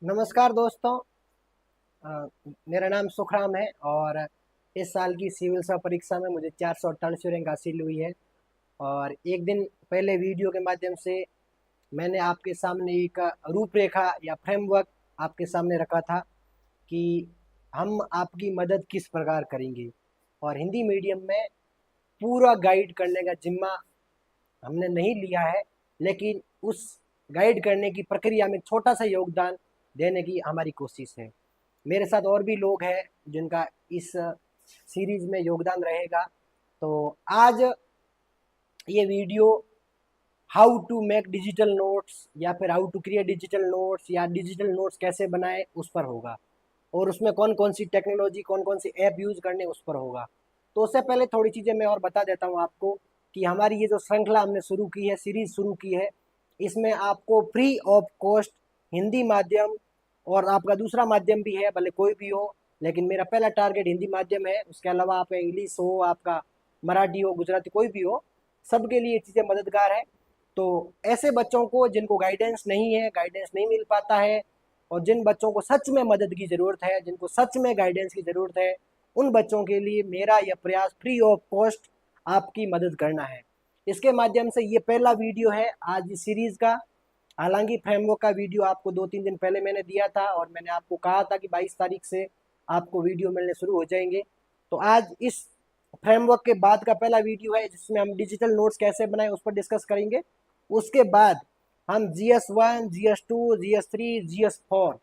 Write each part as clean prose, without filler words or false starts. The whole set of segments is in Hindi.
नमस्कार दोस्तों। मेरा नाम सुखराम है और इस साल की सिविल सा परीक्षा में मुझे 448 रैंक हासिल हुई है। और एक दिन पहले वीडियो के माध्यम से मैंने आपके सामने एक रूपरेखा या फ्रेमवर्क आपके सामने रखा था कि हम आपकी मदद किस प्रकार करेंगे। और हिंदी मीडियम में पूरा गाइड करने का जिम्मा हमने नहीं लिया है, लेकिन उस गाइड करने की प्रक्रिया में छोटा सा योगदान देने की हमारी कोशिश है। मेरे साथ और भी लोग हैं जिनका इस सीरीज में योगदान रहेगा। तो आज ये video how to make digital notes या फिर how to create digital notes या डिजिटल नोट्स कैसे बनाए उस पर होगा, और उसमें कौन कौन सी टेक्नोलॉजी कौन कौन सी ऐप यूज़ करने उस पर होगा। तो उससे पहले थोड़ी चीज़ें मैं और बता देता हूँ आपको कि हमारी ये जो श्रृंखला हमने शुरू की है, सीरीज शुरू की है, इसमें आपको फ्री ऑफ कॉस्ट हिंदी माध्यम और आपका दूसरा माध्यम भी है, भले कोई भी हो, लेकिन मेरा पहला टारगेट हिंदी माध्यम है। उसके अलावा आपका इंग्लिश हो, आपका मराठी हो, गुजराती, कोई भी हो, सबके लिए चीज़ें मददगार है। तो ऐसे बच्चों को जिनको गाइडेंस नहीं है, गाइडेंस नहीं मिल पाता है, और जिन बच्चों को सच में मदद की ज़रूरत है, जिनको सच में गाइडेंस की ज़रूरत है, उन बच्चों के लिए मेरा यह प्रयास फ्री ऑफ कॉस्ट आपकी मदद करना है। इसके माध्यम से ये पहला वीडियो है आज इस सीरीज़ का। हालांकि फ्रेमवर्क का वीडियो आपको 2-3 दिन पहले मैंने दिया था और मैंने आपको कहा था कि 22 तारीख से आपको वीडियो मिलने शुरू हो जाएंगे। तो आज इस फ्रेमवर्क के बाद का पहला वीडियो है जिसमें हम डिजिटल नोट्स कैसे बनाएं उस पर डिस्कस करेंगे। उसके बाद हम GS1, GS2, GS3, GS4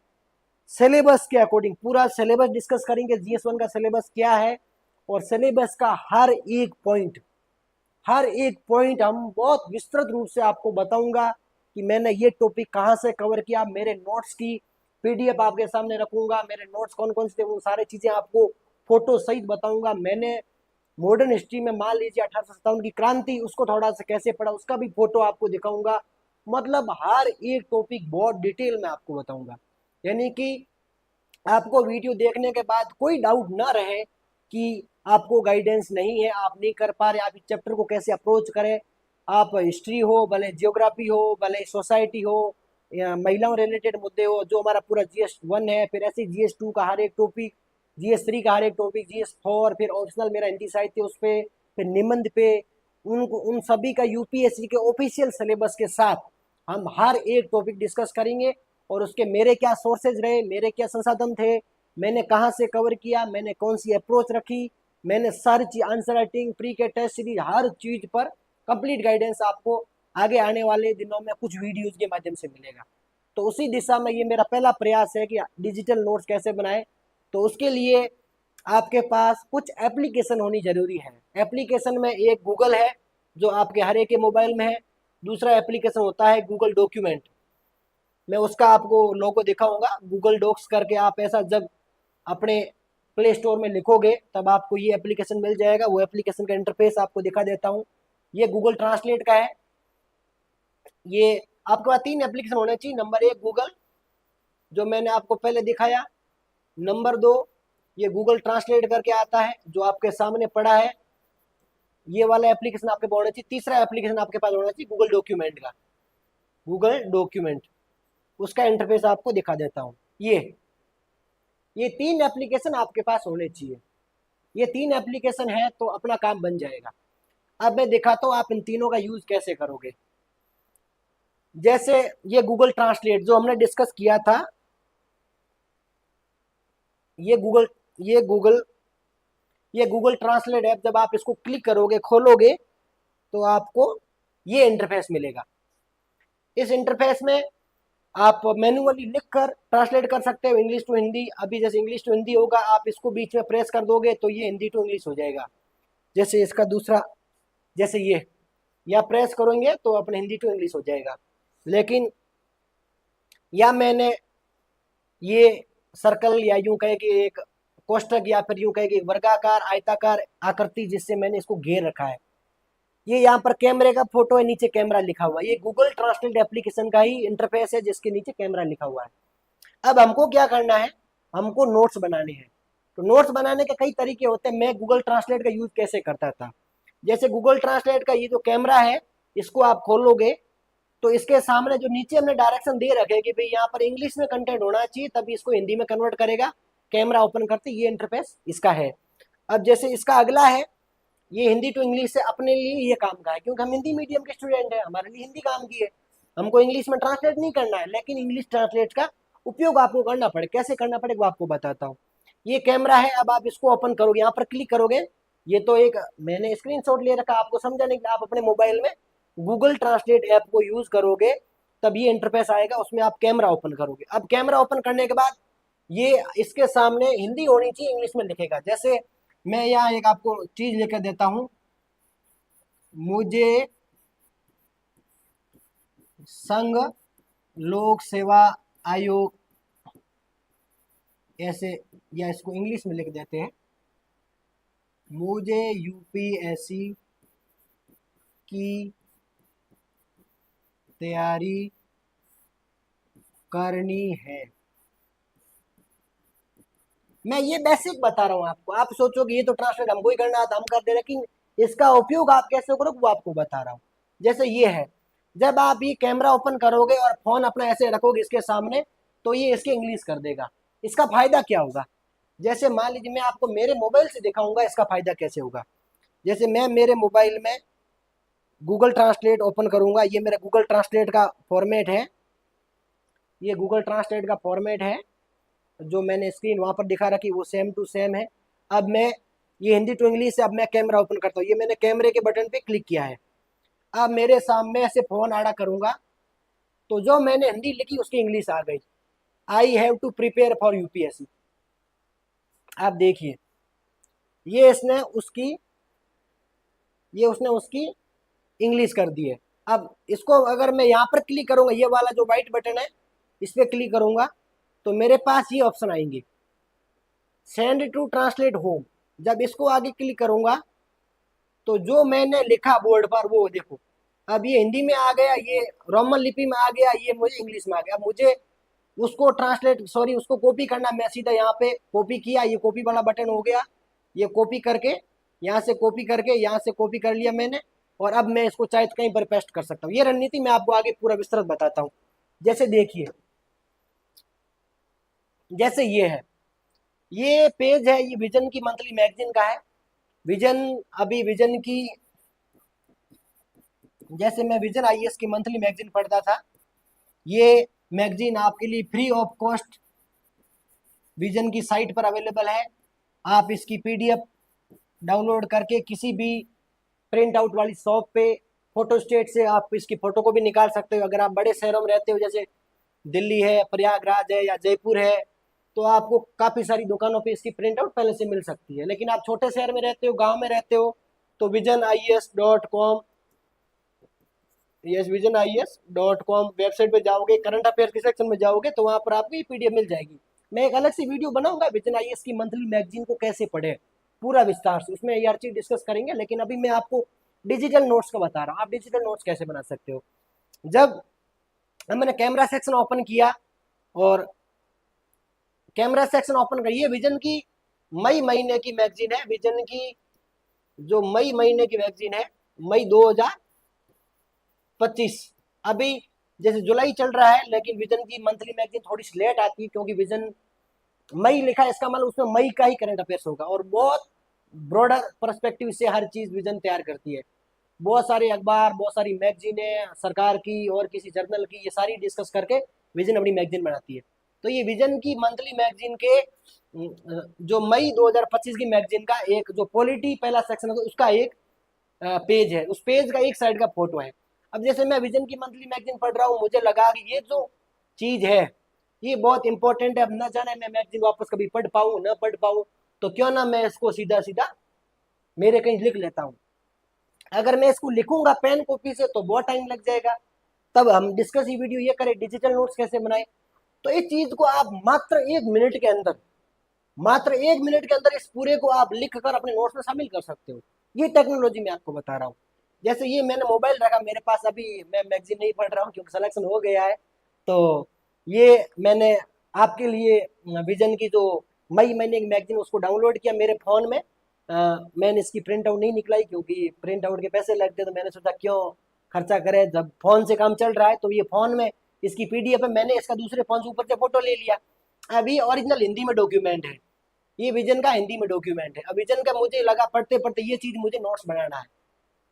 syllabus के अकॉर्डिंग पूरा सिलेबस डिस्कस करेंगे। GS1 का सिलेबस क्या है और सिलेबस का हर एक पॉइंट हम बहुत विस्तृत रूप से आपको बताऊंगा कि मैंने ये टॉपिक कहाँ से कवर किया। मेरे नोट्स की PDF आपके सामने रखूंगा, मेरे नोट्स कौन कौन से थे वो सारी चीज़ें आपको फोटो सहित बताऊंगा। मैंने मॉडर्न हिस्ट्री में मान लीजिए 1857 की क्रांति, उसको थोड़ा सा कैसे पढ़ा उसका भी फोटो आपको दिखाऊंगा। मतलब हर एक टॉपिक बहुत डिटेल में आपको बताऊंगा, यानी कि आपको वीडियो देखने के बाद कोई डाउट ना रहे कि आपको गाइडेंस नहीं है, आप नहीं कर पा रहे, आप इस चैप्टर को कैसे अप्रोच करें। आप हिस्ट्री हो, भले जियोग्राफी हो, भले सोसाइटी हो, या महिलाओं रिलेटेड मुद्दे हो, जो हमारा पूरा GS1 है, फिर ऐसे GS2 का हर एक टॉपिक, GS3 का हर एक टॉपिक, GS4, फिर ऑप्शनल मेरा हिंदी साहित्य उस पर, फिर निबंध पे, उन सभी का UPSC के ऑफिशियल सिलेबस के साथ हम हर एक टॉपिक डिस्कस करेंगे। और उसके मेरे क्या सोर्सेज रहे, मेरे क्या संसाधन थे, मैंने कहाँ से कवर किया, मैंने कौन सी अप्रोच रखी, मैंने सारी चीज आंसर राइटिंग, प्री के टेस्ट सीरीज, हर चीज पर कंप्लीट गाइडेंस आपको आगे आने वाले दिनों में कुछ वीडियोज के माध्यम से मिलेगा। तो उसी दिशा में ये मेरा पहला प्रयास है कि डिजिटल नोट्स कैसे बनाए। तो उसके लिए आपके पास कुछ एप्लीकेशन होनी जरूरी है। एप्लीकेशन में एक गूगल है जो आपके हर एक के मोबाइल में है, दूसरा एप्लीकेशन होता है गूगल डॉक्यूमेंट। मैं उसका आपको लोगो दिखाऊंगा, गूगल डॉक्स करके आप ऐसा जब अपने प्ले स्टोर में लिखोगे तब आपको ये एप्लीकेशन मिल जाएगा। वो एप्लीकेशन का इंटरफेस आपको दिखा देता हूँ। ये गूगल ट्रांसलेट का है। ये आपके पास 3 एप्लीकेशन होने चाहिए। नंबर 1 गूगल, जो मैंने आपको पहले दिखाया। नंबर 2 ये गूगल ट्रांसलेट करके आता है जो आपके सामने पड़ा है, ये वाला एप्लीकेशन आपके पास होना चाहिए। तीसरा एप्लीकेशन आपके पास होना चाहिए गूगल डॉक्यूमेंट का, गूगल डॉक्यूमेंट। उसका इंटरफेस आपको दिखा देता हूँ। ये 3 एप्लीकेशन आपके पास होने चाहिए। ये 3 एप्लीकेशन है तो अपना काम बन जाएगा। अब मैं दिखाता हूँ आप इन तीनों का यूज कैसे करोगे। जैसे ये गूगल ट्रांसलेट जो हमने डिस्कस किया था, ये गूगल ये गूगल ये गूगल ट्रांसलेट ऐप जब आप इसको क्लिक करोगे, खोलोगे, तो आपको ये इंटरफेस मिलेगा। इस इंटरफेस में आप मैन्युअली लिख कर ट्रांसलेट कर सकते हो इंग्लिश टू हिंदी। अभी जैसे इंग्लिश टू हिंदी होगा, आप इसको बीच में प्रेस कर दोगे तो ये हिंदी टू इंग्लिश हो जाएगा। जैसे इसका दूसरा, जैसे ये, या प्रेस करेंगे तो अपने हिंदी टू इंग्लिश हो जाएगा। लेकिन या मैंने ये सर्कल या यूं कहे कि एक कोष्ठक या फिर यूं कहे कि वर्गाकार आयताकार आकृति जिससे मैंने इसको घेर रखा है, ये यहाँ पर कैमरे का फोटो है, नीचे कैमरा लिखा हुआ है। ये गूगल ट्रांसलेट एप्लीकेशन का ही इंटरफेस है जिसके नीचे कैमरा लिखा हुआ है। अब हमको क्या करना है, हमको नोट्स बनाने हैं। तो नोट्स बनाने के कई तरीके होते हैं। मैं गूगल ट्रांसलेट का यूज कैसे करता था, जैसे गूगल ट्रांसलेट का ये जो कैमरा है, इसको आप खोलोगे, तो इसके सामने जो नीचे हमने डायरेक्शन दे रखे कि भाई यहाँ पर इंग्लिश में कंटेंट होना चाहिए, तभी इसको हिंदी में कन्वर्ट करेगा। कैमरा ओपन करते ये इंटरफेस इसका है। अब जैसे इसका अगला है, ये हिंदी टू इंग्लिश से अपने लिए ये काम का है, क्योंकि हम हिंदी मीडियम के स्टूडेंट हैं, हमारे लिए हिंदी काम की है, हमको इंग्लिश में ट्रांसलेट नहीं करना है, लेकिन इंग्लिश ट्रांसलेट का उपयोग आपको करना पड़े। कैसे करना पड़ेगा वो आपको बताता हूँ। ये कैमरा है, अब आप इसको ओपन करोगे, यहाँ पर क्लिक करोगे। ये तो एक मैंने स्क्रीनशॉट ले रखा आपको समझाने के लिए। आप अपने मोबाइल में गूगल ट्रांसलेट ऐप को यूज करोगे, तब ये इंटरफेस आएगा, उसमें आप कैमरा ओपन करोगे। अब कैमरा ओपन करने के बाद ये इसके सामने हिंदी होनी चाहिए, इंग्लिश में लिखेगा। जैसे मैं यहाँ एक आपको चीज लेकर देता हूं, मुझे संघ लोक सेवा आयोग, ऐसे, या इसको इंग्लिश में लिख देते हैं, मुझे यूपीएससी की तैयारी करनी है। मैं ये बेसिक बता रहा हूं आपको, आप सोचोगे ये तो ट्रांसलेट हमको ही करना था, हम कर दे, लेकिन इसका उपयोग आप कैसे करो वो आपको बता रहा हूं। जैसे ये है, जब आप ये कैमरा ओपन करोगे और फोन अपना ऐसे रखोगे इसके सामने, तो ये इसके इंग्लिश कर देगा। इसका फायदा क्या होगा, जैसे मान लीजिए मैं आपको मेरे मोबाइल से दिखाऊंगा इसका फायदा कैसे होगा। जैसे मैं मेरे मोबाइल में गूगल ट्रांसलेट ओपन करूंगा, ये मेरा गूगल ट्रांसलेट का फॉर्मेट है, ये गूगल ट्रांसलेट का फॉर्मेट है, जो मैंने स्क्रीन वहां पर दिखा रखी वो सेम टू सेम है। अब मैं ये हिंदी टू इंग्लिश से, अब मैं कैमरा ओपन करता हूँ, ये मैंने कैमरे के बटन पे क्लिक किया है। अब मेरे सामने ऐसे फोन आड़ा करूंगा, तो जो मैंने हिंदी लिखी उसकी इंग्लिश आ गई, I have to prepare for UPSC. आप देखिए, ये इसने उसकी, ये उसने उसकी इंग्लिश कर दी है। अब इसको अगर मैं यहाँ पर क्लिक करूंगा, ये वाला जो व्हाइट बटन है इस पर क्लिक करूंगा, तो मेरे पास ये ऑप्शन आएंगे, सेंड टू ट्रांसलेट होम। जब इसको आगे क्लिक करूंगा, तो जो मैंने लिखा बोर्ड पर वो देखो, अब ये हिंदी में आ गया, ये रोमन लिपि में आ गया, ये मुझे इंग्लिश में आ गया। अब मुझे उसको ट्रांसलेट, सॉरी, उसको कॉपी करना, मैं सीधा यहाँ पे कॉपी किया, ये कॉपी वाला बटन हो गया, ये कॉपी करके यहाँ से कॉपी करके यहाँ से कॉपी कर लिया मैंने, और अब मैं इसको चाहे कहीं पर पेस्ट कर सकता हूँ। ये रणनीति मैं आपको आगे पूरा विस्तृत बताता हूँ। जैसे देखिए, जैसे ये है, ये पेज है, ये विजन की मंथली मैगजीन का है। विजन, अभी विजन की, जैसे मैं विजन आईएएस की मंथली मैगजीन पढ़ता था, ये मैगजीन आपके लिए फ्री ऑफ कॉस्ट विजन की साइट पर अवेलेबल है। आप इसकी पीडीएफ डाउनलोड करके किसी भी प्रिंट आउट वाली शॉप पे फोटो स्टेट से आप इसकी फोटो को भी निकाल सकते हो। अगर आप बड़े शहरों में रहते हो, जैसे दिल्ली है, प्रयागराज है, या जयपुर है, तो आपको काफ़ी सारी दुकानों पे इसकी प्रिंट आउट पहले से मिल सकती है। लेकिन आप छोटे शहर में रहते हो, गांव में रहते हो, तो visionIES.com, यस visionIES.com वेबसाइट पे जाओगे, करंट अफेयर के सेक्शन में जाओगे, तो वहां पर आपको ये पीडीएफ मिल जाएगी। मैं एक अलग से वीडियो बनाऊंगा विजन आईएएस की मंथली मैगजीन को कैसे पढ़े, पूरा विस्तार से, उसमें ये हर चीज डिस्कस करेंगे। लेकिन अभी मैं आपको डिजिटल नोट्स का बता रहा हूँ, आप डिजिटल नोट्स कैसे बना सकते हो। जब मैंने कैमरा सेक्शन ओपन किया, और कैमरा सेक्शन ओपन कर, ये विजन की मई महीने की मैगजीन है, विजन की जो मई महीने की मैगजीन है, मई 2025। अभी जैसे जुलाई चल रहा है, लेकिन विजन की मंथली मैगजीन थोड़ी सी लेट आती है, क्योंकि विजन मई लिखा है, इसका मतलब उसमें मई का ही करंट अफेयर्स होगा, और बहुत ब्रॉडर पर्सपेक्टिव से हर चीज विजन तैयार करती है। बहुत सारे अखबार, बहुत सारी मैगजीनें सरकार की और किसी जर्नल की, ये सारी डिस्कस करके विजन अपनी मैगजीन बनाती है। तो ये विजन की मंथली मैगजीन के जो मई 2025 की मैगजीन का एक जो पॉलिटी पहला सेक्शन है, उसका एक पेज है, उस पेज का एक साइड का फोटो है। अब जैसे मैं विजन की मंथली मैगजीन पढ़ रहा हूँ, मुझे लगा कि ये जो चीज है ये बहुत इंपॉर्टेंट है, अब न जाने मैं मैगजीन वापस कभी पढ़ पाऊँ न पढ़ पाऊँ, तो क्यों ना मैं इसको सीधा सीधा मेरे कहीं लिख लेता हूँ। अगर मैं इसको लिखूंगा पेन कॉपी से तो बहुत टाइम लग जाएगा। तब हम डिस्कस ही वीडियो ये करें डिजिटल नोट्स कैसे बनाए। तो इस चीज को आप मात्र 1 मिनट के अंदर, मात्र 1 मिनट के अंदर इस पूरे को आप लिख कर अपने नोट्स में शामिल कर सकते हो। ये टेक्नोलॉजी मैं आपको बता रहा हूँ। जैसे ये मैंने मोबाइल रखा मेरे पास, अभी मैं मैगजीन नहीं पढ़ रहा हूँ क्योंकि सिलेक्शन हो गया है, तो ये मैंने आपके लिए विजन की जो मई महीने की मैगजीन उसको डाउनलोड किया मेरे फोन में। मैंने इसकी प्रिंट आउट नहीं निकलाई, क्योंकि प्रिंट आउट के पैसे लगते, तो मैंने सोचा क्यों खर्चा करें, जब फोन से काम चल रहा है तो ये फोन में इसकी पीडीएफ है, मैंने इसका दूसरे फोन से ऊपर से फोटो ले लिया। अब ये ओरिजिनल हिंदी में डॉक्यूमेंट है, ये विजन का हिंदी में डॉक्यूमेंट है। अब विजन का मुझे लगा पढ़ते पढ़ते ये चीज मुझे नोट्स बनाना है।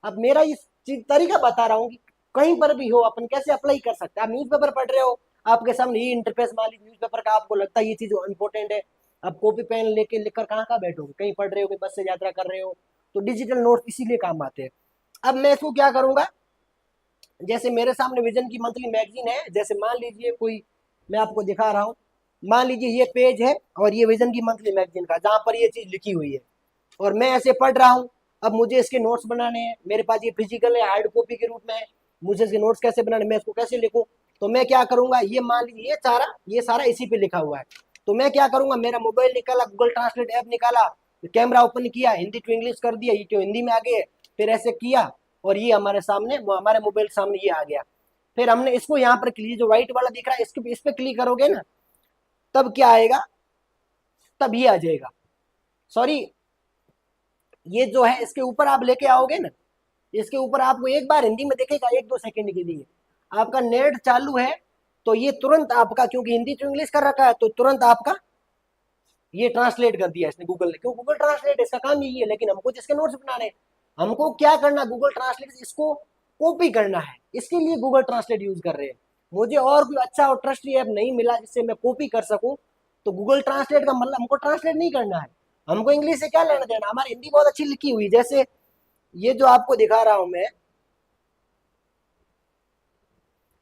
अब मेरा इस चीज तरीका बता रहा हूँ कि कहीं पर भी हो अपन कैसे अप्लाई कर सकते हैं। आप न्यूज़पेपर पढ़ रहे हो, आपके सामने ये इंटरफेस मान लीजिए न्यूज़पेपर का, आपको लगता है ये चीज इंपॉर्टेंट है, आप कॉपी पेन लेके लिखकर कहाँ कहाँ बैठोगे, कहीं पढ़ रहे हो, कहीं बस से यात्रा कर रहे हो, तो डिजिटल नोट्स इसीलिए काम आते हैं। अब मैं इसको क्या करूंगा, जैसे मेरे सामने विजन की मंथली मैगजीन है, जैसे मान लीजिए कोई, मैं आपको दिखा रहा हूँ, मान लीजिए ये पेज है और ये विजन की मंथली मैगजीन का जहां पर ये चीज लिखी हुई है, और मैं ऐसे पढ़ रहा हूँ। अब मुझे इसके नोट्स बनाने हैं, मेरे पास ये फिजिकल है, हार्ड कॉपी के रूप में है, मुझे इसके नोट्स कैसे बनाने, मैं इसको कैसे लिखूं, तो मैं क्या करूंगा, ये मान लीजिए ये सारा इसी पे लिखा हुआ है, तो मैं क्या करूंगा, मेरा मोबाइल निकाला, गूगल ट्रांसलेट ऐप निकाला, कैमरा ओपन किया, हिंदी टू इंग्लिश कर दिया, ये तो हिंदी में आ गए, फिर ऐसे किया और ये हमारे सामने, हमारे मोबाइल के सामने ये आ गया। फिर हमने इसको यहाँ पर क्लिक, जो व्हाइट वाला दिख रहा है इस पे क्लिक करोगे ना, तब क्या आएगा, तब ये आ जाएगा, सॉरी, ये जो है इसके ऊपर आप लेके आओगे ना, इसके ऊपर आपको एक बार हिंदी में दिखेगा 1-2 सेकंड के लिए, आपका नेट चालू है तो ये तुरंत आपका, क्योंकि हिंदी टू इंग्लिश कर रखा है तो तुरंत आपका ये ट्रांसलेट कर दिया इसने गूगल ने, क्यों, गूगल ट्रांसलेट इसका काम यही है। लेकिन हमको जिसके नोट्स बनाने, हमको क्या करना, गूगल ट्रांसलेट इसको कॉपी करना है, इसके लिए गूगल ट्रांसलेट यूज कर रहे हैं। मुझे और कोई अच्छा और ट्रस्टी ऐप नहीं मिला जिससे मैं कॉपी कर सकूं, तो गूगल ट्रांसलेट का मतलब हमको ट्रांसलेट नहीं करना है, हमको इंग्लिश से क्या लेना देना, हमारी हिंदी बहुत अच्छी लिखी हुई, जैसे ये जो आपको दिखा रहा हूं मैं,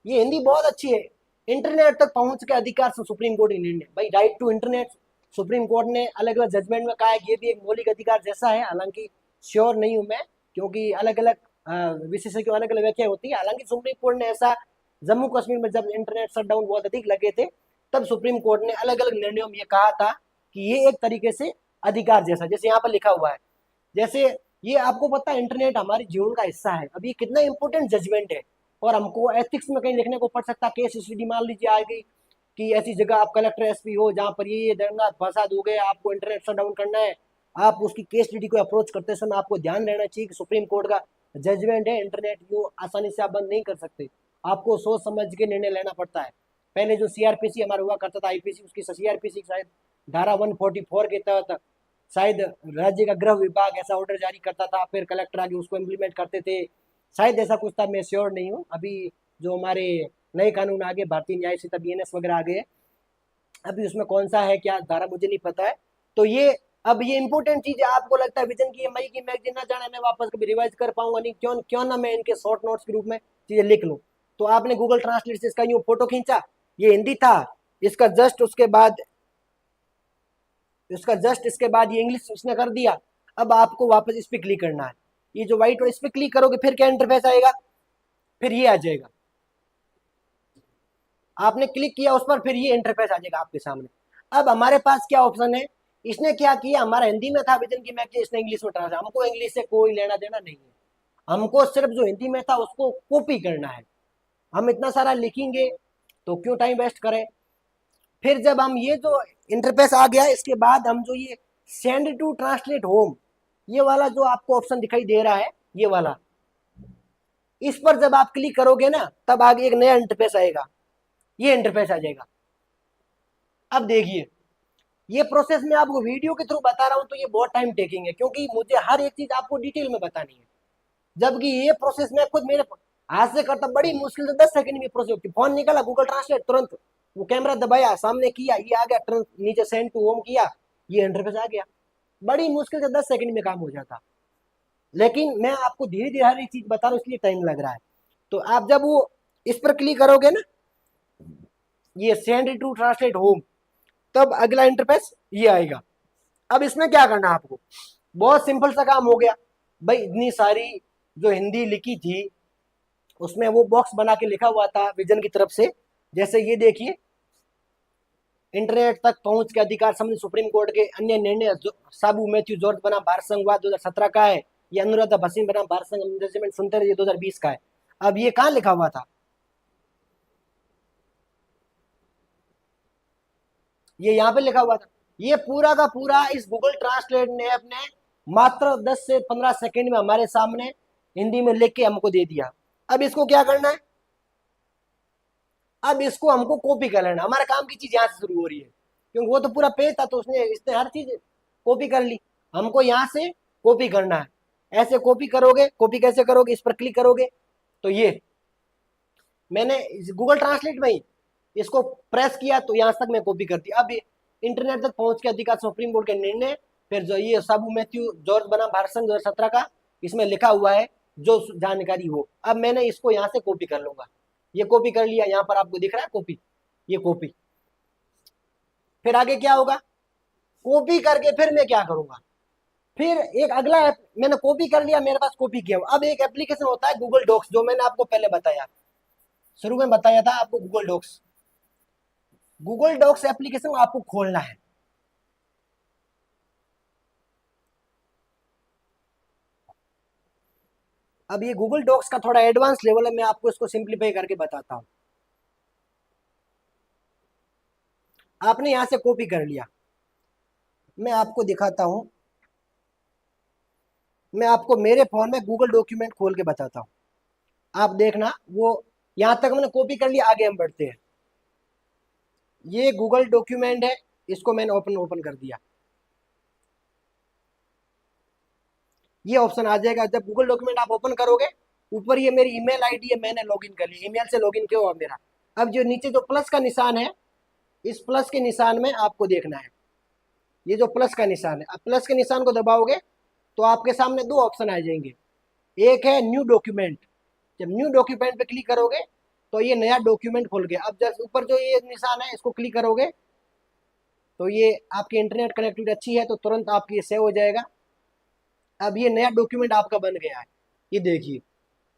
ये हिंदी बहुत अच्छी है। इंटरनेट तक पहुंच के अधिकार से सुप्रीम कोर्ट इन इंडिया, भाई right to internet, Supreme Court ने अलग अलग जजमेंट में कहा है कि ये भी एक मौलिक अधिकार जैसा है, हालांकि श्योर नहीं हूं मैं, क्योंकि अलग अलग विशेषज्ञ की अलग अलग व्याख्या होती है। हालांकि सुप्रीम कोर्ट ने ऐसा, जम्मू कश्मीर में जब इंटरनेट शटडाउन बहुत अधिक लगे थे, तब सुप्रीम कोर्ट ने अलग अलग निर्णयों में ये कहा था कि ये एक तरीके से अधिकार जैसा, जैसे यहाँ पर लिखा हुआ है, जैसे ये आपको पता है इंटरनेट हमारे जीवन का हिस्सा है, अब ये कितना इंपॉर्टेंट जजमेंट है, और हमको एथिक्स में कहीं लिखने को पड़ सकता है, केस स्टडी मान लीजिए आ गई कि ऐसी जगह आप कलेक्टर एसपी हो जहां पर ये दंगा फसाद हो गए, आपको इंटरनेट शट डाउन करना है, आप उसकी केस स्टडी को अप्रोच करते समय आपको ध्यान रहना चाहिए कि सुप्रीम कोर्ट का जजमेंट है, इंटरनेट यूं आसानी से आप बंद नहीं कर सकते, आपको सोच समझ के निर्णय लेना पड़ता है। पहले जो सीआरपीसी हमारा हुआ करता था, आईपीसी, उसकी सीआरपीसी शायद धारा 144 के तहत शायद राज्य का गृह विभाग ऐसा ऑर्डर जारी करता था, फिर कलेक्टर आगे उसको इम्प्लीमेंट करते थे, शायद ऐसा कुछ था, मैं श्योर नहीं हूँ। अभी जो हमारे नए कानून आ गए, भारतीय न्याय संहिता बीएनएस वगैरह आ गए, अभी उसमें कौन सा है क्या धारा मुझे नहीं पता है। तो ये, अब ये इंपॉर्टेंट चीज है, आपको लगता है विजन की मई की मैगजीन ना जाने मैं वापस कभी रिवाइज कर पाऊंगा नहीं, क्यों क्यों ना मैं इनके शॉर्ट नोट्स के रूप में चीजें लिख लूँ। तो आपने गूगल ट्रांसलेट से इसका यूं फोटो खींचा, ये हिंदी था, इसका जस्ट उसके बाद इसके बाद ये इंग्लिश उसने कर दिया। अब आपको वापस इस पे क्लिक करना है, ये जो व्हाइट, इस पे क्लिक करोगे फिर क्या इंटरफेस आएगा, फिर ये आ जाएगा, आपने क्लिक किया उस पर, फिर ये इंटरफेस आ जाएगा आपके सामने। अब हमारे पास क्या ऑप्शन है, इसने क्या किया, हमारा हिंदी में था विजन की मैगजीन, इसने इंग्लिश में ट्रांसलेट, हमको इंग्लिश से कोई लेना देना नहीं है, हमको सिर्फ जो हिंदी में था उसको कॉपी करना है। हम इतना सारा लिखेंगे तो क्यों टाइम वेस्ट करें। फिर जब हम ये जो इंटरफेस आ गया, इसके बाद हम जो ये सेंड टू ट्रांसलेट होम, ये वाला जो आपको ऑप्शन दिखाई दे रहा है, ये वाला, इस पर जब आप क्लिक करोगे ना, तब आगे एक नया इंटरफेस आएगा, ये इंटरफेस आ जाएगा। अब देखिए, ये प्रोसेस मैं आपको वीडियो के थ्रू बता रहा हूं तो ये बहुत टाइम टेकिंग है, क्योंकि मुझे हर एक चीज आपको डिटेल में बतानी है, जबकि ये प्रोसेस मैं खुद मेरे हाथ से करता, बड़ी मुश्किल से 10 सेकंड में प्रोसेस होती। फोन निकाला, गूगल ट्रांसलेट तुरंत, वो कैमरा दबाया, सामने किया, ये आ गया, तुरंत नीचे सेंड टू होम किया, ये इंटरफेस आ गया, बड़ी मुश्किल से 10 सेकंड में काम हो जाता। लेकिन मैं आपको धीरे धीरे हर एक चीज बता रहा हूँ, इसलिए टाइम लग रहा है। तो आप जब वो इस पर क्लिक करोगे ना, ये सेंड टू ट्रांसलेट होम, तब अगला इंटरफेस ये आएगा। अब इसमें क्या करना है आपको, बहुत सिंपल सा काम हो गया भाई, इतनी सारी जो हिंदी लिखी थी उसमें वो बॉक्स बना के लिखा हुआ था विजन की तरफ से, जैसे ये देखिए, इंटरनेट तक पहुंच के अधिकार संबंधी सुप्रीम कोर्ट के अन्य निर्णय, साबू मैथ्यू जॉर्ज बना भारत संघवाद 2017 का है, ये अनुराधा भसीन बना भारत संघ जजमेंट सुनते रहिए 2020 का है। अब ये कहाँ लिखा हुआ था, ये यहाँ पे लिखा हुआ था, ये पूरा का पूरा इस गूगल ट्रांसलेट ने अपने मात्र 10 से 15 सेकंड में हमारे सामने हिंदी में लिख के हमको दे दिया। अब इसको क्या करना है, अब इसको हमको कॉपी कर लेना, हमारा काम की चीज यहाँ से शुरू हो रही है, क्योंकि वो तो पूरा पेज था तो उसने इसने हर चीज कॉपी कर ली, हमको यहाँ से कॉपी करना है। ऐसे कॉपी करोगे, कॉपी कैसे करोगे, इस पर क्लिक करोगे तो ये मैंने गूगल ट्रांसलेट में ही इसको प्रेस किया तो यहाँ तक मैं कॉपी कर दी। अब इंटरनेट तक पहुंच के अधिकार सुप्रीम कोर्ट के निर्णय, फिर जो ये साबू मैथ्यू जॉर्ज बनाम भारत संघ 2017 का इसमें लिखा हुआ है जो जानकारी हो। अब मैंने इसको यहाँ से कॉपी कर लूंगा, ये कॉपी कर लिया, यहाँ पर आपको दिख रहा है कॉपी, ये कॉपी। फिर आगे क्या होगा, कॉपी करके फिर मैं क्या करूंगा, फिर एक अगला ऐप मैंने कॉपी कर लिया, मेरे पास कॉपी किया। अब एक एप्लीकेशन होता है गूगल डॉक्स, जो मैंने आपको पहले बताया, शुरू में बताया था आपको Google Docs. Google Docs application आपको खोलना है। अब ये गूगल डॉक्स का थोड़ा एडवांस लेवल है, मैं आपको इसको सिंप्लीफाई करके बताता हूं। आपने यहां से कॉपी कर लिया, मैं आपको दिखाता हूं, मैं आपको मेरे फोन में गूगल डॉक्यूमेंट खोल के बताता हूं, आप देखना। वो यहां तक मैंने कॉपी कर लिया, आगे हम बढ़ते हैं। ये गूगल डॉक्यूमेंट है, इसको मैंने ओपन ओपन कर दिया, ये ऑप्शन आ जाएगा। जब गूगल डॉक्यूमेंट आप ओपन करोगे, ऊपर ये मेरी ईमेल आईडी है, मैंने लॉगिन कर ली, ईमेल से लॉगिन किया हुआ मेरा। अब जो नीचे जो प्लस का निशान है, इस प्लस के निशान में आपको देखना है, ये जो प्लस का निशान है, अब प्लस के निशान को दबाओगे तो आपके सामने दो ऑप्शन आ जाएंगे, एक है न्यू डॉक्यूमेंट। जब न्यू डॉक्यूमेंट पे क्लिक करोगे तो ये नया डॉक्यूमेंट खुल गया। अब जब ऊपर जो ये निशान है इसको क्लिक करोगे तो ये आपकी इंटरनेट कनेक्टिविटी अच्छी है तो तुरंत आपकी ये सेव हो जाएगा। अब ये नया डॉक्यूमेंट आपका बन गया है, ये देखिए,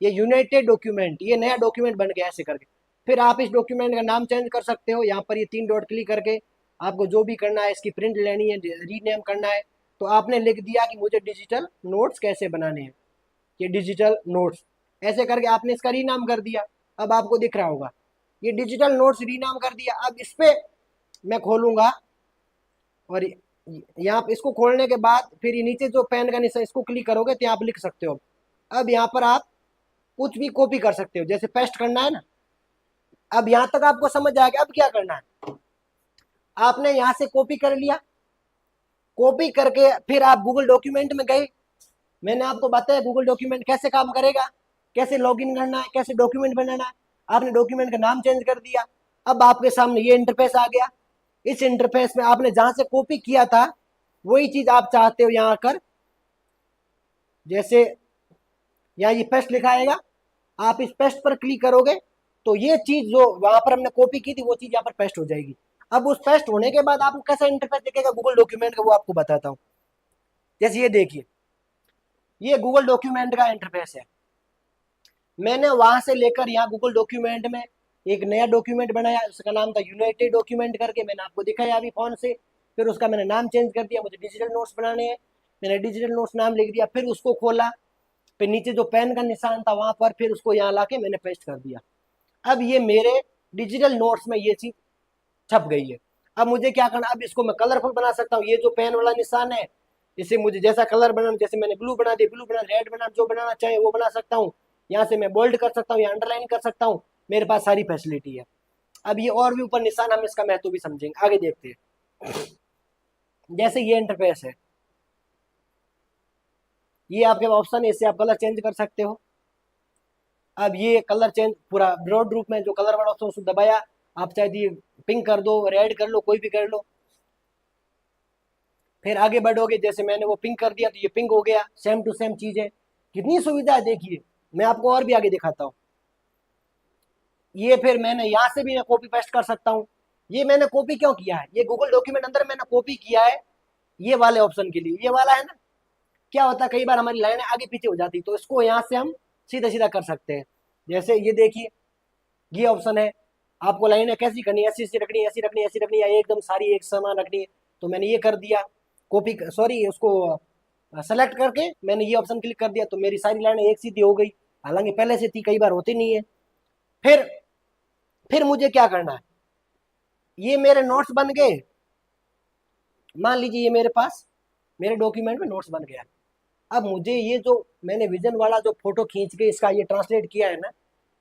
ये यूनाइटेड डॉक्यूमेंट, ये नया डॉक्यूमेंट बन गया ऐसे करके। फिर आप इस डॉक्यूमेंट का नाम चेंज कर सकते हो, यहाँ पर ये 3 डॉट क्लिक करके आपको जो भी करना है, इसकी प्रिंट लेनी है, रीनेम करना है, तो आपने लिख दिया कि मुझे डिजिटल नोट्स कैसे बनाने हैं, ये डिजिटल नोट्स, ऐसे करके आपने इसका रीनाम कर दिया। अब आपको दिख रहा होगा ये डिजिटल नोट्स रीनाम कर दिया। अब इस पे मैं खोलूंगा और यहाँ पे इसको खोलने के बाद फिर ये नीचे जो पेन का निशान, इसको क्लिक करोगे तो यहाँ पे लिख सकते हो। अब यहाँ पर आप कुछ भी कॉपी कर सकते हो, जैसे पेस्ट करना है ना। अब यहाँ तक आपको समझ आ गया, अब क्या करना है, आपने यहाँ से कॉपी कर लिया, कॉपी करके फिर आप गूगल डॉक्यूमेंट में गए, मैंने आपको बताया गूगल डॉक्यूमेंट कैसे काम करेगा, कैसे लॉगिन करना है, कैसे डॉक्यूमेंट बनाना है। आपने डॉक्यूमेंट का नाम चेंज कर दिया, अब आपके सामने ये इंटरफेस आ गया। इस इंटरफेस में आपने जहां से कॉपी किया था वही चीज आप चाहते हो यहाँ आकर, जैसे यहाँ ये पेस्ट लिखा आएगा, आप इस पेस्ट पर क्लिक करोगे तो ये चीज जो वहां पर हमने कॉपी की थी वो चीज यहाँ पर पेस्ट हो जाएगी। अब उस पेस्ट होने के बाद आपको कैसा इंटरफेस दिखेगा गूगल डॉक्यूमेंट का, वो आपको बताता हूँ। जैसे ये देखिए, ये गूगल डॉक्यूमेंट का इंटरफेस है। मैंने वहां से लेकर यहाँ गूगल डॉक्यूमेंट में एक नया डॉक्यूमेंट बनाया, उसका नाम था यूनाइटेड डॉक्यूमेंट करके, मैंने आपको दिखाया अभी फोन से। फिर उसका मैंने नाम चेंज कर दिया, मुझे डिजिटल नोट्स बनाने हैं, मैंने डिजिटल नोट्स नाम लिख दिया। फिर उसको खोला, फिर नीचे जो पेन का निशान था वहां पर फिर उसको यहाँ लाके मैंने पेस्ट कर दिया। अब ये मेरे डिजिटल नोट्स में ये चीज छप गई है। अब मुझे क्या करना, अब इसको मैं कलरफुल बना सकता हूँ, ये जो पेन वाला निशान है इसे मुझे जैसा कलर बनाना, जैसे मैंने ब्लू बना दिया, ब्लू बना, रेड बना, जो बनाना चाहे वो बना सकता हूँ। यहाँ से मैं बोल्ड कर सकता हूँ या अंडरलाइन कर सकता हूँ, मेरे पास सारी फैसिलिटी है। अब ये और भी ऊपर निशान, हम इसका महत्व भी समझेंगे, आगे देखते हैं। जैसे ये इंटरफेस है, ये आपके ऑप्शन है, इससे आप कलर चेंज कर सकते हो। अब ये कलर चेंज पूरा ब्रॉड रूप में जो कलर वाला ऑप्शन उसको दबाया, आप चाहे पिंक कर दो, रेड कर लो, कोई भी कर लो। फिर आगे बढ़ोगे, जैसे मैंने वो पिंक कर दिया तो ये पिंक हो गया, सेम टू सेम चीज है। कितनी सुविधा है देखिए, मैं आपको और भी आगे दिखाता हूँ। ये फिर मैंने यहाँ से भी मैं कॉपी पेस्ट कर सकता हूँ। ये मैंने कॉपी क्यों किया है, ये गूगल डॉक्यूमेंट अंदर मैंने कॉपी किया है ये वाले ऑप्शन के लिए, ये वाला है ना। क्या होता है कई बार हमारी लाइनें आगे पीछे हो जाती, तो इसको यहाँ से हम सीधा सीधा कर सकते हैं। जैसे ये देखिए, ये ऑप्शन है, आपको लाइनें कैसी करनी है, ऐसी ऐसी रखनी है, ऐसी रखनी है, ऐसी रखनी है, एकदम सारी एक समान रखनी है, तो मैंने ये कर दिया, कॉपी सॉरी उसको सेलेक्ट करके मैंने ये ऑप्शन क्लिक कर दिया तो मेरी सारी लाइनें एक सीधी हो गई, हालांकि पहले से थी, कई बार होती नहीं है। फिर फिर मुझे क्या करना है, ये मेरे नोट्स बन गए, मान लीजिए ये मेरे पास मेरे डॉक्यूमेंट में नोट्स बन गया। अब मुझे ये जो मैंने विजन वाला जो फोटो खींच के इसका ये ट्रांसलेट किया है ना,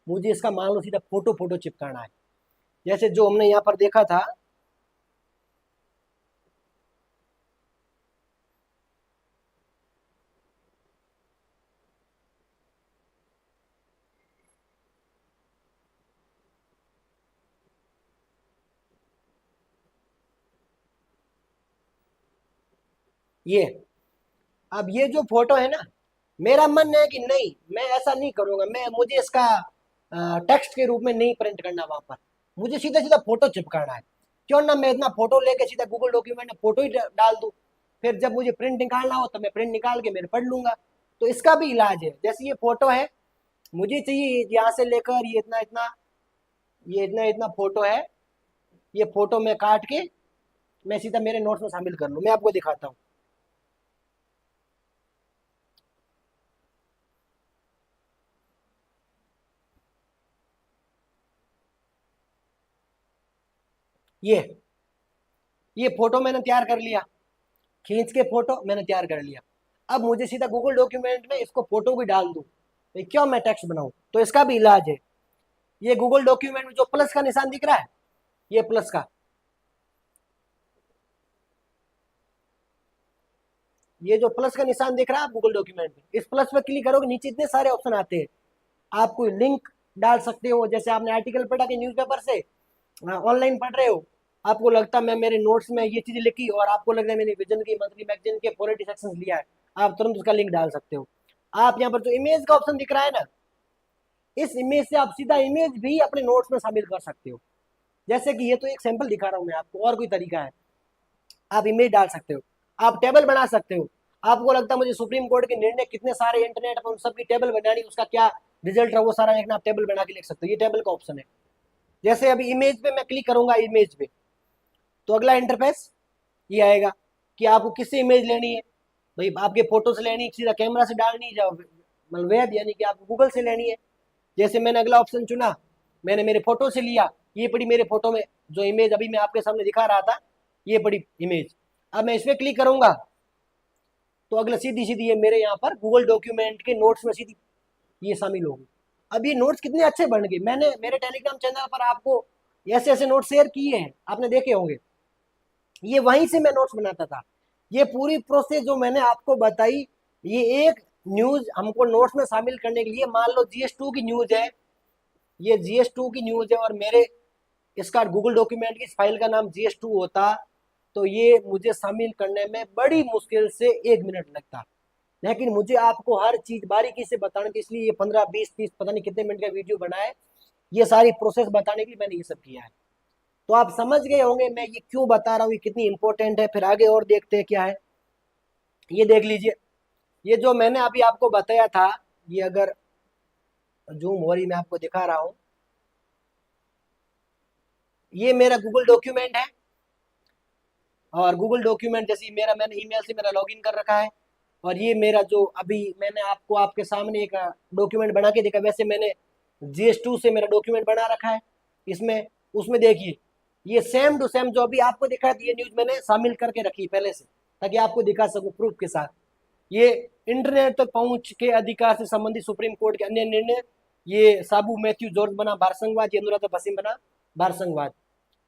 मुझे इसका मान लो सीधा फोटो फोटो चिपकाना है, जैसे जो हमने यहाँ पर देखा था। ये अब ये जो फोटो है ना, मेरा मन है कि नहीं, मैं ऐसा नहीं करूंगा, मैं मुझे इसका टेक्स्ट के रूप में नहीं प्रिंट करना वहां पर, मुझे सीधा सीधा फोटो चिपकाना है। क्यों ना मैं इतना फोटो लेके सीधा गूगल डॉक्यूमेंट में फोटो ही डाल दूं, फिर जब मुझे प्रिंट निकालना हो तो मैं प्रिंट निकाल के मेरे पढ़ लूंगा। तो इसका भी इलाज है, जैसे ये फोटो है, मुझे चाहिए यहाँ से लेकर ये इतना इतना, ये इतना इतना फोटो है, ये फोटो मैं काट के मैं सीधा मेरे नोट्स में शामिल कर लूँ। मैं आपको दिखाता हूँ। ये फोटो मैंने तैयार कर लिया, खींच के फोटो मैंने तैयार कर लिया। अब मुझे सीधा गूगल डॉक्यूमेंट में इसको फोटो भी डाल दूं, तो क्यों मैं टेक्स्ट बनाऊं, तो इसका भी इलाज है। ये गूगल डॉक्यूमेंट में जो प्लस का निशान दिख रहा है, ये प्लस का, ये जो प्लस का निशान दिख रहा है गूगल डॉक्यूमेंट में, इस प्लस पे क्लिक करोगे, नीचे इतने सारे ऑप्शन आते हैं। आप कोई लिंक डाल सकते हो, जैसे आपने आर्टिकल पढ़ा कि न्यूज़पेपर से ऑनलाइन पढ़ रहे हो, आपको लगता है मैं मेरे नोट्स में ये चीज लिखी और आपको लग रहा है मैंने विजन की, मंथली मैगजीन के पॉलिटी सेक्शन लिया है, आप तुरंत उसका लिंक डाल सकते हो। आप यहाँ पर जो इमेज का ऑप्शन दिख रहा है ना, इस इमेज से आप सीधा इमेज भी अपने नोट्स में शामिल कर सकते हो। जैसे कि ये तो एक सैंपल दिखा रहा हूँ मैं आपको, और कोई तरीका है, आप इमेज डाल सकते हो, आप टेबल बना सकते हो। आपको लगता है मुझे सुप्रीम कोर्ट के निर्णय कितने सारे इंटरनेट पर उन सबकी टेबल बनानी, उसका क्या रिजल्ट है वो सारा लिखना, आप टेबल बना के लिख सकते हो, ये टेबल का ऑप्शन है। जैसे अभी इमेज पे मैं क्लिक करूंगा, इमेज पे, तो अगला इंटरफेस ये आएगा कि आपको किससे इमेज लेनी है। भाई आपके फोटो से लेनी है, सीधा कैमरा से डालनी है, मतलब वेब यानी कि आपको गूगल से लेनी है। जैसे मैंने अगला ऑप्शन चुना, मैंने मेरे फोटो से लिया, ये पड़ी मेरे फोटो में, जो इमेज अभी मैं आपके सामने दिखा रहा था, ये पड़ी इमेज। अब मैं इस पर क्लिक करूंगा तो अगला सीधी सीधी ये मेरे यहाँ पर गूगल डॉक्यूमेंट के नोट्स में सीधी ये शामिल होगी। अब ये नोट्स कितने अच्छे बन गए, मैंने मेरे टेलीग्राम चैनल पर आपको ऐसे ऐसे नोट्स शेयर किए हैं, आपने देखे होंगे, ये वहीं से मैं नोट्स बनाता था। ये पूरी प्रोसेस जो मैंने आपको बताई, ये एक न्यूज हमको नोट्स में शामिल करने के लिए, मान लो GS2 की न्यूज है, ये GS2 की न्यूज है और मेरे इसका गूगल डॉक्यूमेंट की फाइल का नाम GS2 होता, तो ये मुझे शामिल करने में बड़ी मुश्किल से 1 मिनट लगता। लेकिन मुझे आपको हर चीज बारीकी से बताने की, इसलिए ये 15 20 30 पता नहीं कितने मिनट का वीडियो बनाए, ये सारी प्रोसेस बताने के लिए मैंने ये सब किया है। तो आप समझ गए होंगे मैं ये क्यों बता रहा हूँ, ये कितनी इंपॉर्टेंट है। फिर आगे और देखते हैं क्या है, ये देख लीजिए। ये जो मैंने अभी आपको बताया था, ये अगर जूम हो रही मैं आपको दिखा रहा हूँ, ये मेरा गूगल डॉक्यूमेंट है। और गूगल डॉक्यूमेंट जैसे मेरा, मैंने ईमेल से मेरा लॉगिन कर रखा है। और ये मेरा जो अभी मैंने आपको आपके सामने एक डॉक्यूमेंट बना के देखा, वैसे मैंने GS2 से मेरा डॉक्यूमेंट बना रखा है इसमें। उसमें देखिए ये सेम टू सेम जो अभी आपको दिखा है, ये न्यूज मैंने शामिल करके रखी पहले से, ताकि आपको दिखा सकूं प्रूफ के साथ। ये इंटरनेट तक पहुंच के अधिकार से संबंधित सुप्रीम कोर्ट के अन्य निर्णय, ये साबू मैथ्यू जॉर्ज बना भारसंघवाद, ये अनुराधा भसीन बना भारसंघवाद।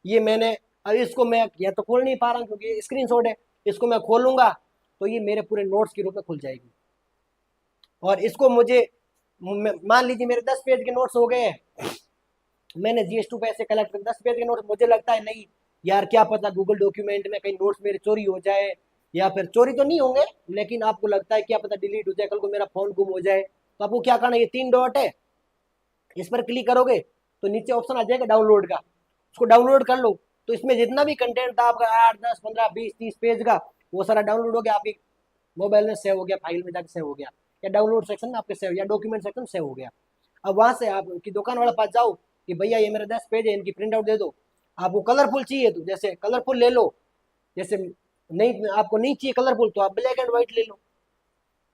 ये मैंने, अब इसको मैं या तो खोल नहीं पा रहा हूँ क्योंकि स्क्रीनशॉट है, इसको मैं खोलूंगा तो ये मेरे पूरे नोट्स के रूप में खुल जाएगी। और इसको मुझे, मान लीजिए मेरे 10 पेज के नोट्स हो गए हैं, मैंने GS2 पैसे कलेक्ट कर 10 पेज के नोट्स, मुझे लगता है नहीं यार क्या पता गूगल डॉक्यूमेंट में कहीं नोट्स मेरे चोरी हो जाए, या फिर चोरी तो नहीं होंगे, लेकिन आपको लगता है क्या पता डिलीट हो जाए, कल को मेरा फोन गुम हो जाए, तो आपको क्या करना है, ये 3 डॉट है, इस पर क्लिक करोगे तो नीचे ऑप्शन आ जाएगा डाउनलोड का, उसको डाउनलोड कर लो। तो इसमें जितना भी कंटेंट था आपका 8 10 15 20 30 पेज का, वो सारा डाउनलोड हो गया, आपकी मोबाइल में सेव हो गया, फाइल में जाकर सेव हो गया, या डाउनलोड सेक्शन में आपके सेव, या डॉक्यूमेंट सेक्शन सेव हो गया। अब वहां से आप की दुकान वाले पास जाओ कि भैया ये मेरे 10 पेज है, इनकी प्रिंट आउट दे दो। आपको कलरफुल चाहिए तो जैसे कलरफुल ले लो, जैसे नहीं आपको नहीं चाहिए कलरफुल तो आप ब्लैक एंड व्हाइट ले लो।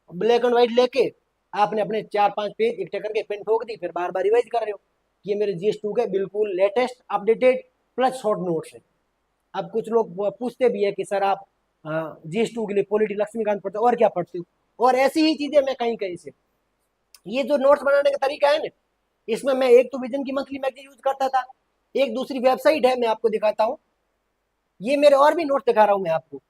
ब्लैक एंड व्हाइट लेके आपने अपने 4 5 पेज इकट्ठे करके पेन ठोक दी, फिर बार बार रिवाइज कर रहे हो। ये मेरे GS2 के बिल्कुल latest updated plus short notes है। अब कुछ लोग पूछते भी है कि सर आप GS2 के लिए पॉलिटी लक्ष्मीकांत पढ़ते हो और क्या पढ़ते हो, और ऐसी ही चीजें मैं कहीं कहीं से, ये जो नोट्स बनाने का तरीका है ना, इसमें मैं एक तो विजन की मंथली मैगजीन यूज करता था, एक दूसरी वेबसाइट है, मैं आपको दिखाता हूँ। ये मेरे और भी नोट्स दिखा रहा हूँ मैं आपको।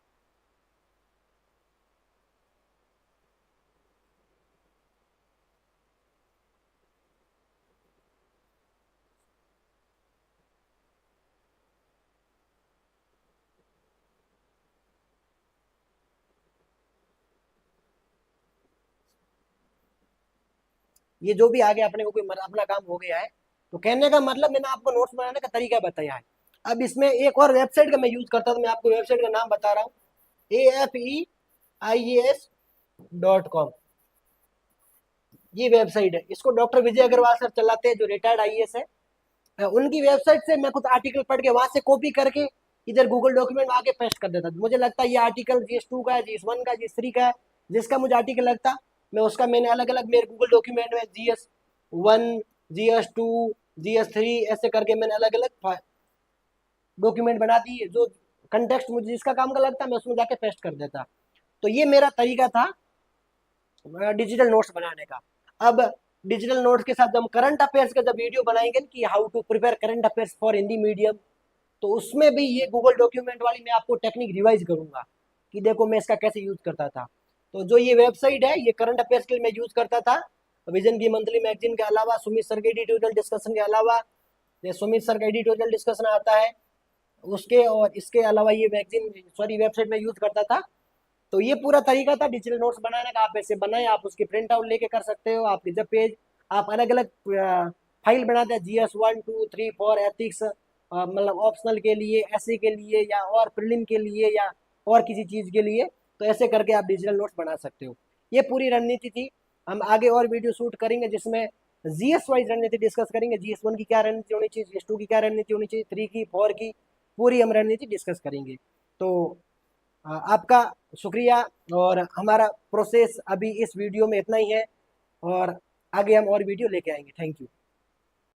ये जो भी आ गया अपने को कोई अपना काम हो गया है। तो कहने का मतलब मैंने आपको नोट्स बनाने का तरीका बताया है। अब इसमें एक और वेबसाइट का मैं यूज करता था, मैं आपको वेबसाइट का नाम बता रहा हूँ, AFEIAS.com। ये वेबसाइट है, इसको डॉक्टर विजय अग्रवाल सर चलाते हैं, जो रिटायर्ड आईएएस है। उनकी वेबसाइट से मैं कुछ आर्टिकल पढ़ के वहां से कॉपी करके इधर गूगल डॉक्यूमेंट में आके पेस्ट कर देता था। मुझे लगता है ये आर्टिकल GS2 का है, GS1 का, GS3 का है, जिसका मुझे आर्टिकल लगता, मैं उसका मैंने अलग अलग मेरे गूगल डॉक्यूमेंट में GS1, GS2, GS3 ऐसे करके मैंने अलग अलग डॉक्यूमेंट बना दिए। जो कंटेक्स्ट मुझे जिसका काम का लगता मैं उसमें जाके पेस्ट कर देता। तो ये मेरा तरीका था डिजिटल नोट्स बनाने का। अब डिजिटल नोट्स के साथ हम करंट अफेयर्स का जब वीडियो बनाएंगे कि how to prepare current affairs for Hindi medium, तो उसमें भी ये गूगल डॉक्यूमेंट वाली मैं आपको टेक्निक रिवाइज करूंगा कि देखो मैं इसका कैसे यूज करता था। तो जो ये वेबसाइट है, ये करंट अफेयर्स के लिए मैं यूज करता था। विजन की मंथली मैगजीन के अलावा, सुमित सर के एडिटोरियल डिस्कशन के अलावा, ये सुमित सर का एडिटोरियल डिस्कशन आता है उसके, और इसके अलावा ये मैगजीन सॉरी वेबसाइट में यूज करता था। तो ये पूरा तरीका था डिजिटल नोट्स बनाने का। आप ऐसे बनाए, आप उसकी प्रिंट आउट लेके कर सकते हो। आपके जब पेज आप अलग अलग फाइल बनाते हैं, GS1 2 3 4 एथिक्स, मतलब ऑप्शनल के लिए, एसए के लिए, या और प्रीलिम के लिए, या और किसी चीज के लिए, तो ऐसे करके आप डिजिटल नोट्स बना सकते हो। ये पूरी रणनीति थी। हम आगे और वीडियो शूट करेंगे जिसमें जीएस वाइज रणनीति डिस्कस करेंगे। GS1 की क्या रणनीति होनी चाहिए, GS2 की क्या रणनीति होनी चाहिए, 3 की, 4 की, पूरी हम रणनीति डिस्कस करेंगे। तो आपका शुक्रिया। और हमारा प्रोसेस अभी इस वीडियो में इतना ही है, और आगे हम और वीडियो लेके आएंगे। Thank you.